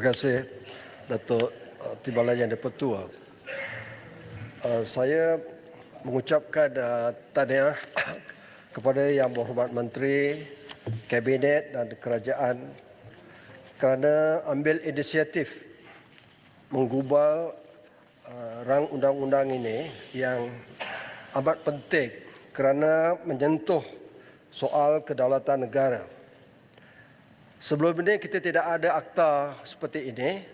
kasih Datuk Timbalan Yang di-Pertua. Saya mengucapkan tahniah kepada Yang Berhormat Menteri, Kabinet dan Kerajaan kerana ambil inisiatif menggubal rang undang-undang ini yang amat penting kerana menyentuh soal kedaulatan negara. Sebelum ini kita tidak ada akta seperti ini,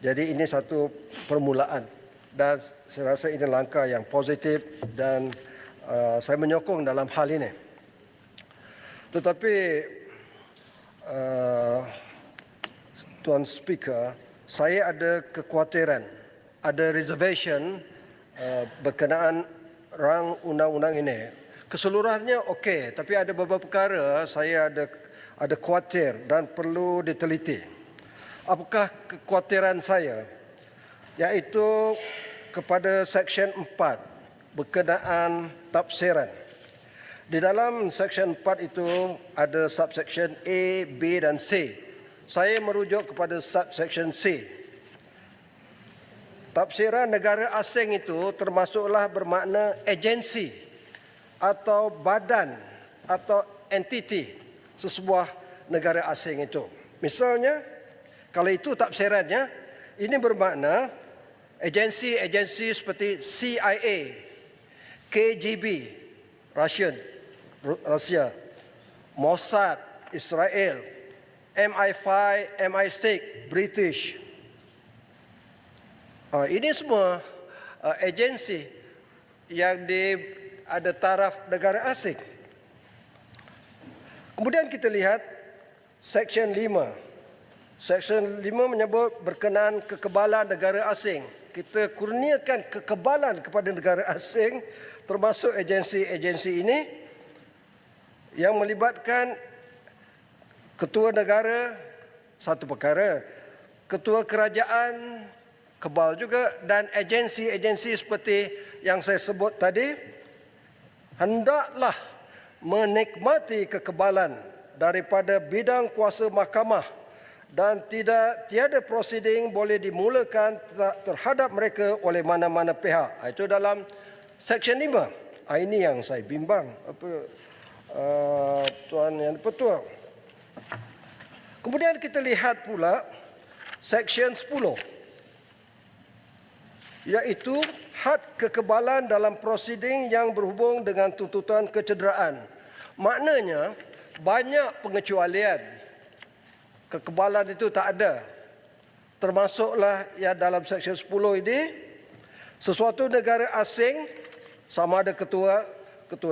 jadi ini satu permulaan dan saya rasa ini langkah yang positif dan saya menyokong dalam hal ini. Tetapi Tuan Speaker, saya ada kekhawatiran, ada reservation berkenaan rang undang-undang ini. Keseluruhannya okey, tapi ada beberapa perkara saya ada khawatir dan perlu diteliti. Apakah kekhawatiran saya? Iaitu kepada Seksyen 4 berkenaan tafsiran. Di dalam Seksyen 4 itu ada subsection A, B dan C. Saya merujuk kepada subsection C. Tafsiran negara asing itu termasuklah bermakna agensi atau badan atau entiti sesebuah negara asing itu. Misalnya, kalau itu tafsirannya, ini bermakna agensi-agensi seperti CIA, KGB, Rusia, Mossad, Israel, MI5, MI6, British. Ini semua agensi yang ada taraf negara asing. Kemudian kita lihat Seksyen 5. Seksyen 5 menyebut berkenaan kekebalan negara asing. Kita kurniakan kekebalan kepada negara asing termasuk agensi-agensi ini yang melibatkan ketua negara, satu perkara, ketua kerajaan, kebal juga, dan agensi-agensi seperti yang saya sebut tadi, hendaklah menikmati kekebalan daripada bidang kuasa mahkamah dan tiada prosiding boleh dimulakan terhadap mereka oleh mana-mana pihak. Itu dalam Seksyen 5. Ini yang saya bimbang, Tuan Yang di-Pertua. Kemudian kita lihat pula Seksyen 10, iaitu had kekebalan dalam prosiding yang berhubung dengan tuntutan kecederaan. Maknanya banyak pengecualian. Kekebalan itu tak ada. Termasuklah yang dalam Seksyen 10 ini, sesuatu negara asing, sama ada ketua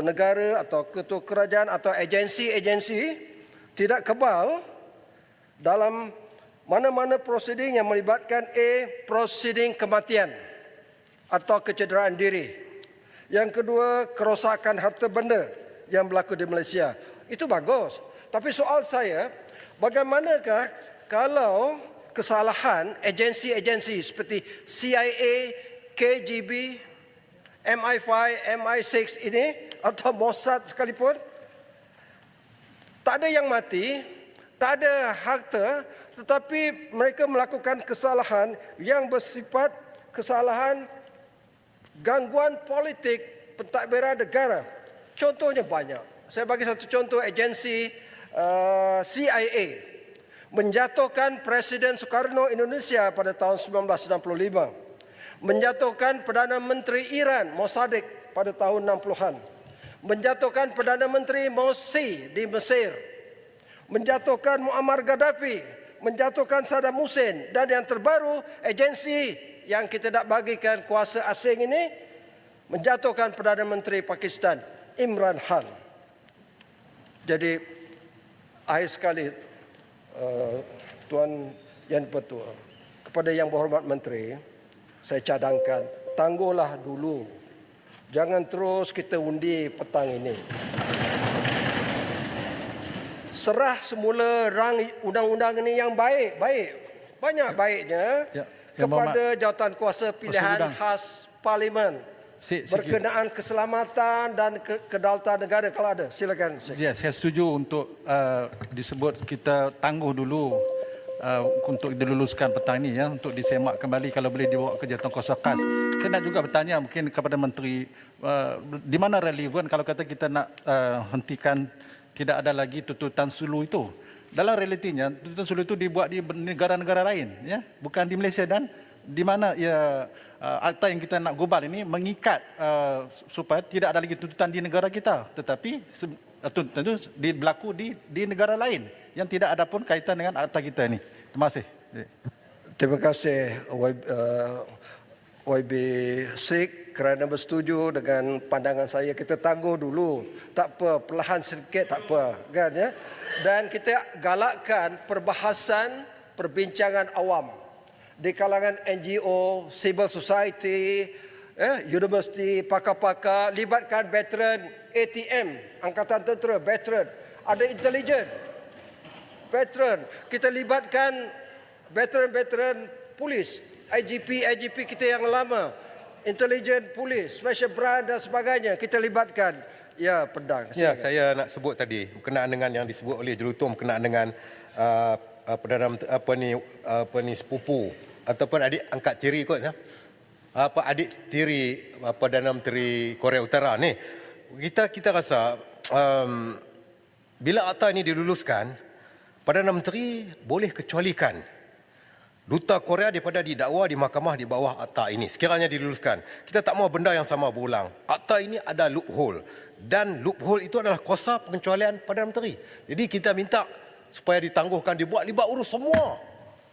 negara atau ketua kerajaan atau agensi-agensi, tidak kebal dalam mana-mana prosiding yang melibatkan prosiding kematian atau kecederaan diri. Yang kedua, kerosakan harta benda yang berlaku di Malaysia. Itu bagus. Tapi soal saya, bagaimanakah kalau kesalahan agensi-agensi seperti CIA, KGB, MI5, MI6 ini atau Mossad sekalipun, tak ada yang mati, tak ada harta, tetapi mereka melakukan kesalahan yang bersifat kesalahan gangguan politik pentadbiran negara. Contohnya banyak. Saya bagi satu contoh, agensi CIA menjatuhkan Presiden Soekarno Indonesia pada tahun 1965. Menjatuhkan Perdana Menteri Iran Mossadegh pada tahun 60-an. Menjatuhkan Perdana Menteri Morsi di Mesir. Menjatuhkan Muammar Gaddafi. Menjatuhkan Saddam Hussein. Dan yang terbaru, agensi yang kita nak bagikan kuasa asing ini menjatuhkan Perdana Menteri Pakistan Imran Khan. Jadi akhir sekali Tuan Yang di-Pertua, kepada Yang Berhormat Menteri, saya cadangkan tangguhlah dulu. Jangan terus kita undi petang ini. Serah semula rang undang-undang ini yang baik. Banyak baiknya kepada jawatan kuasa pilihan khas Parlimen. Berkenaan keselamatan dan kedaulatan negara, kalau ada, silakan. Ya, saya setuju untuk disebut kita tangguh dulu untuk diluluskan petang ini, ya, untuk disemak kembali kalau boleh dibawa ke Jawatankuasa Khas. Saya nak juga bertanya mungkin kepada Menteri, di mana relevan kalau kata kita nak hentikan tidak ada lagi tuntutan sulu itu. Dalam realitinya, tuntutan sulu itu dibuat di negara-negara lain, ya, bukan di Malaysia, dan di mana ya, akta yang kita nak gubal ini mengikat supaya tidak ada lagi tuntutan di negara kita, tetapi tuntutan itu berlaku di negara lain yang tidak ada pun kaitan dengan akta kita ini. Terima kasih. Terima kasih YB Sik kerana bersetuju dengan pandangan saya. Kita tangguh dulu. Tak apa, perlahan sedikit tak apa, kan, ya? Dan kita galakkan perbahasan perbincangan awam di kalangan NGO, civil society, universiti, pakar-pakar, libatkan veteran ATM, Angkatan Tentera, veteran, ada intelijen, veteran, kita libatkan veteran-veteran polis, IGP kita yang lama, intelijen polis, special branch dan sebagainya, kita libatkan. Ya, Pedang. Ya, saya nak sebut tadi berkenaan dengan yang disebut oleh Jurutum berkenaan dengan Perdana sepupu ataupun adik angkat tiri kot, ya. Adik tiri Perdana Menteri Korea Utara ni. Kita rasa bila akta ini diluluskan, Perdana Menteri boleh kecualikan Duta Korea daripada didakwa di mahkamah di bawah akta ini. Sekiranya diluluskan, kita tak mahu benda yang sama berulang. Akta ini ada loophole, dan loophole itu adalah kuasa pengecualian Perdana Menteri. Jadi kita minta supaya ditangguhkan, dibuat libat urus semua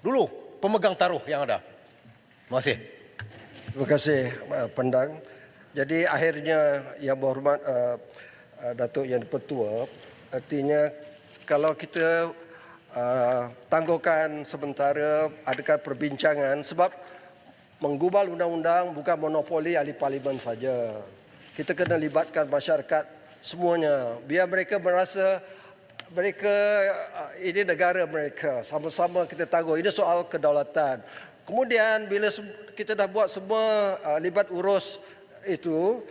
dulu pemegang taruh yang ada. Terima kasih. Terima kasih, Pendang. Jadi akhirnya yang berhormat Datuk Yang Dipertua, artinya kalau kita tangguhkan sementara, adakan perbincangan, sebab menggubal undang-undang bukan monopoli ahli parlimen saja. Kita kena libatkan masyarakat semuanya, biar mereka merasa mereka ini negara mereka, sama-sama kita tangguh. Ini soal kedaulatan. Kemudian bila kita dah buat semua libat urus itu,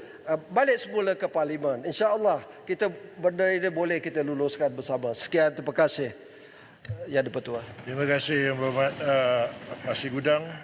balik semula ke parlimen. InsyaAllah kita benda ini boleh kita luluskan bersama. Sekian, terima kasih. Yang Dipertua. Terima kasih Yang Berhormat Pak Sri Gudang.